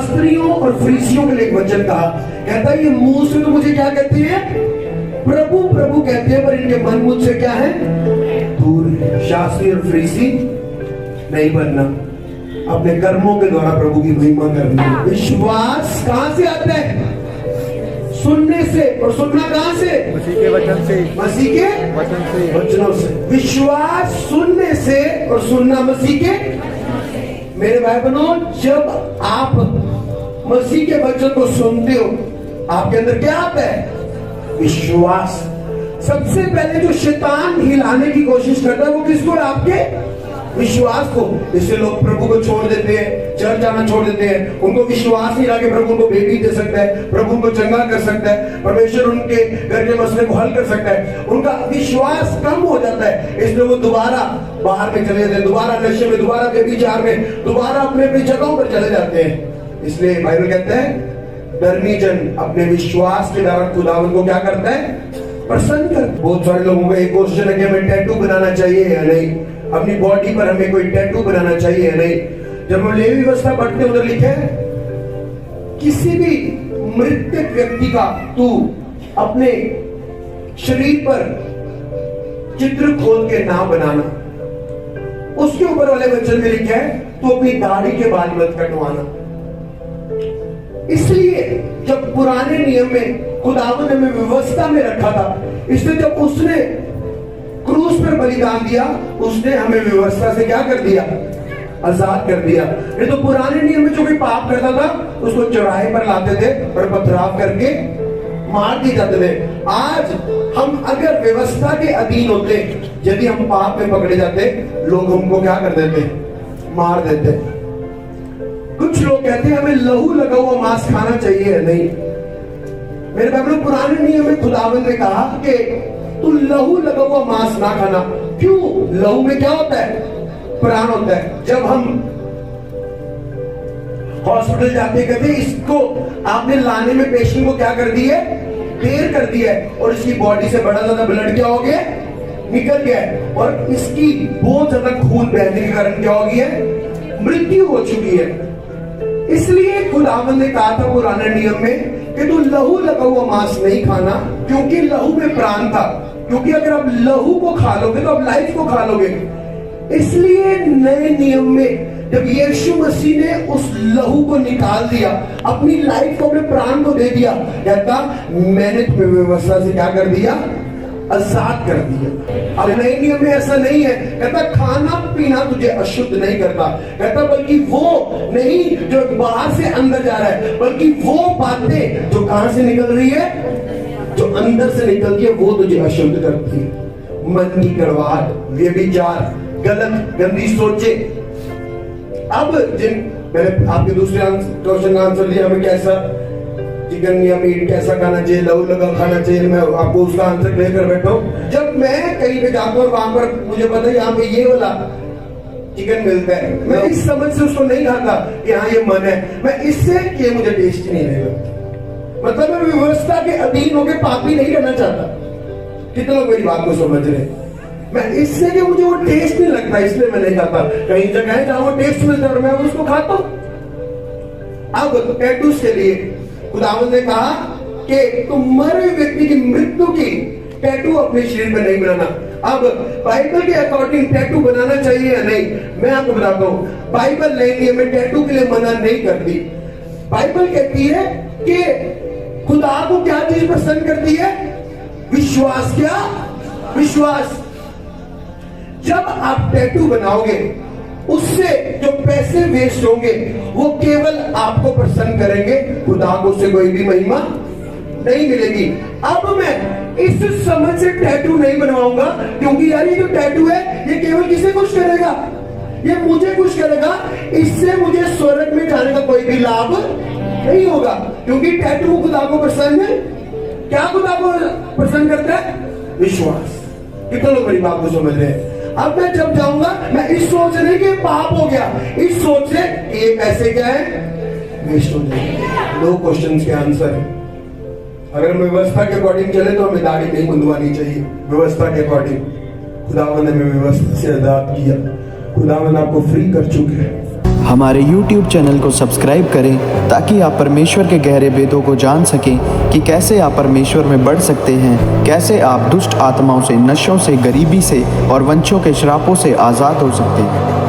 शास्त्रियों और फरीसियों के लिए एक वचन कहा, कहता है ये मुंह से तो मुझे क्या कहते हैं, प्रभु प्रभु कहते हैं, पर इनके मन मुझसे क्या है, दूर है। शास्त्री और फरीसी नहीं बनना, अपने कर्मों के द्वारा प्रभु की महिमा करनी है। विश्वास कहां से आता है, सुनने से, और सुनना कहां से, मसीह के वचन से, मसीह के वचन से, वचनों से। विश्वास सुनने से और सुनना मसीह के। मेरे भाई बहनों, जब आप मसीह के वचन को सुनते हो, आपके अंदर क्या आता है, विश्वास। सबसे पहले जो शैतान हिलाने की कोशिश करता है वो किसको है, आपके विश्वास को। इससे लोग प्रभु को छोड़ देते हैं, चर्च जाना छोड़ देते हैं, उनको विश्वास नहीं रहा कि प्रभु उनको बेबी दे सकता है, प्रभु उनको चंगा कर सकता है, परमेश्वर उनके घर के मसले को हल कर सकता है। उनका विश्वास कम हो जाता है, इसलिए वो दोबारा बाहर में चले जाते हैं, दोबारा नशे में, दोबारा व्यभिचार में, दोबारा अपने अपनी जगहों पर चले जाते हैं। इसलिए बाइबल कहता है धर्मी जन अपने विश्वास के द्वारा खुदावंद को क्या करता है, प्रसन्न कर। बहुत सारे लोगों का एक क्वेश्चन है कि हमें टैटू बनाना चाहिए या नहीं, अपनी बॉडी पर हमें कोई टैटू बनाना चाहिए या नहीं। जब हम लेवी व्यवस्था पढ़ते उधर लिखे है, किसी भी मृतक व्यक्ति का तू अपने शरीर पर चित्र खोद के ना बनाना। उसके ऊपर वाले वचन में लिखा है तू अपनी दाढ़ी के बाल मत कटवाना। इसलिए जब पुराने नियम में खुदावंद ने हमें व्यवस्था में रखा था, इसलिए जब उसने क्रूस पर बलिदान दिया, उसने हमें व्यवस्था से क्या कर दिया, आजाद कर दिया। नहीं तो पुराने नियम में जो कोई पाप करता था उसको चौराहे पर लाते थे और पथराव करके मार दिए जाते थे। आज हम अगर व्यवस्था के अधीन होते, यदि हम पाप में पकड़े जाते, लोग हमको क्या कर देते, मार देते। कुछ लोग कहते हैं हमें लहू लगा हुआ मांस खाना चाहिए या नहीं। मेरे भाई, पुराने नियम में खुदावंद ने कहा कि तू लहू लगा हुआ मांस ना खाना। क्यों? लहू में क्या होता है, प्राण होता है। जब हम हॉस्पिटल जाते कहते इसको आपने लाने में पेशेंट को क्या कर दिया, देर कर दिया है, और इसकी बॉडी से बड़ा ज्यादा ब्लड क्या हो गया, निकल गया है, और इसकी बहुत ज्यादा खून बहने के कारण क्या हो गया, मृत्यु हो चुकी है। इसलिए खुदावंद ने कहा था पुराने नियम में कि तू लहू लगा हुआ मांस नहीं खाना, क्योंकि लहू में प्राण था। क्योंकि अगर आप लहू को खा लोगे तो आप लाइफ को खा लोगे। इसलिए नए नियम में जब यीशु मसीह ने उस लहू को निकाल दिया, अपनी लाइफ को, अपने प्राण को दे दिया, कहता मैंने तुम्हें व्यवस्था से क्या कर दिया, आजाद कर दिया। अब नए नियम में ऐसा नहीं है, कहता खाना पीना तुझे अशुद्ध नहीं करता, कहता बल्कि वो नहीं जो बाहर से अंदर जा रहा है, बल्कि वो बातें जो कहां से निकल रही है, जो अंदर से निकलती है, वो तुझे अशुद्ध करती है। मन की कड़वाहट, व्यभिचार, गलत गंदी सोचे। अब जिन मैंने आपके दूसरे क्वेश्चन का आंसर दिया, हमें कैसा चिकन या मीट कैसा खाना चाहिए, लहू लगा खाना चाहिए, मैं आपको उसका आंसर लेकर बैठा हूं। जब मैं कहीं पे जाता हूँ और वहां पर मुझे पता है यहाँ पे ये वाला चिकन मिलता है, मैं इस समझ से उसको नहीं खाता कि हाँ ये मन है, मैं इससे कि मुझे टेस्ट नहीं रहेगा। मतलब मैं व्यवस्था के अधीन होकर पापी नहीं रहना चाहता। कितने लोग मेरी बात को समझ रहे हैं? मैं इससे कि मुझे वो टेस्ट नहीं लगता इसलिए मैं नहीं खाता। कई जगह है जहां वो टेस्ट मिलता है और मैं उसको खाता हूं। अब टैटूज के लिए खुदावंद ने कहा कि तुम मरे व्यक्ति की मृत्यु की टैटू अपने शरीर में नहीं बनाना। अब बाइबल के अकॉर्डिंग टैटू बनाना चाहिए या नहीं, मैं आपको बताता हूं। बाइबल नए नियम में टैटू के लिए मना नहीं करती। बाइबल कहती है कि खुदा को क्या चीज पसंद करती है, विश्वास। क्या विश्वास? जब आप टैटू बनाओगे उससे जो पैसे वेस्ट होंगे वो केवल आपको प्रसन्न करेंगे, खुदा को उससे कोई भी महिमा नहीं मिलेगी। अब मैं इस समझ से टैटू नहीं बनवाऊंगा, क्योंकि यार ये जो टैटू है ये केवल किसे खुश करेगा, ये मुझे खुश करेगा, इससे मुझे स्वर्ग में जाने का कोई भी लाभ नहीं होगा। क्योंकि टैटू खुदा को प्रसन्न, क्या खुदा को प्रसन्न करता है, विश्वास। कितने लोग मेरी बात को समझ रहे हैं? अब मैं जब जाऊंगा मैं इस सोच नहीं कि पाप हो गया, इस सोच से कि ये पैसे क्या है, वेस्ट हो जाएंगे। दो क्वेश्चन के आंसर है। अगर हम व्यवस्था के अकॉर्डिंग चले तो हमें दाढ़ी नहीं मुंडवानी चाहिए। व्यवस्था के अकॉर्डिंग खुदावंद ने हमें व्यवस्था से आजाद किया, खुदावंद आपको फ्री कर चुके हैं। हमारे YouTube चैनल को सब्सक्राइब करें ताकि आप परमेश्वर के गहरे भेदों को जान सकें कि कैसे आप परमेश्वर में बढ़ सकते हैं, कैसे आप दुष्ट आत्माओं से, नशों से, गरीबी से और वंशों के श्रापों से आज़ाद हो सकते हैं।